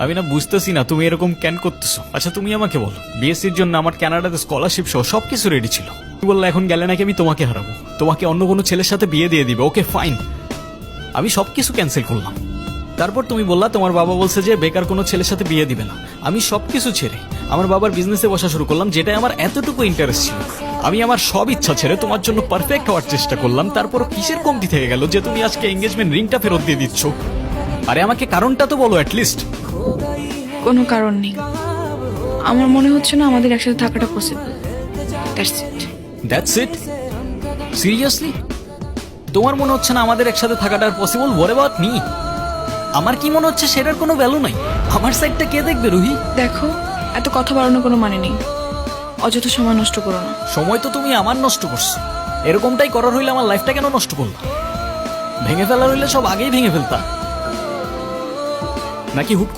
আমি না বুঝতেছি না তুমি এরকম কেন করতেছো। আচ্ছা তুমি আমাকে বলো, বিএসসির জন্য আমার কানাডাতে স্কলারশিপ সহ সবকিছু রেডি ছিল, তুমি বললে এখন গেলে নাকি আমি তোমাকে হারাবো, তোমাকে অন্য কোনো ছেলের সাথে বিয়ে দিয়ে দিবে। ওকে ফাইন, আমি সবকিছু ক্যান্সেল করলাম। তারপর তুমি বললা তোমার বাবা বলছে যে বেকার কোনো ছেলের সাথে বিয়ে দিবে না। আমি সবকিছু ছেড়ে আমার বাবার বিজনেসে বসা শুরু করলাম, যেটাই আমার এতটুকু ইন্টারেস্ট ছিল। আমি আমার সব ইচ্ছা ছেড়ে তোমার জন্য পারফেক্ট হওয়ার চেষ্টা করলাম, তারপর কিসের কমতি থেকে গেল যে তুমি আজকে এঙ্গেজমেন্ট রিংটা ফেরত দিয়ে দিচ্ছ? আরে আমাকে কারণটা তো বলো অ্যাটলিস্ট। কোনো কারণ নেই, আমার মনে হচ্ছে না আমাদের একসাথে থাকাটা possible. That's it. That's it? Seriously তোমার মনে হচ্ছে না আমাদের একসাথে থাকাটা পসিবল? What about me? আমার কি মনে হচ্ছে সেটার কোনো ভ্যালু নাই? আমার সাইডটা কে দেখবে রুহি? দেখো, এত কথা বাড়ানোর কোনো মানে নেই, অযথা সময় নষ্ট করো না। সময় তো তুমি আমার নষ্ট করছো। এরকমটাই করার হইলে আমার লাইফটা কেন নষ্ট করলা? ভেঙে ফেলার হইলে সব আগেই ভেঙে ফেলতা, নাকি হুট করে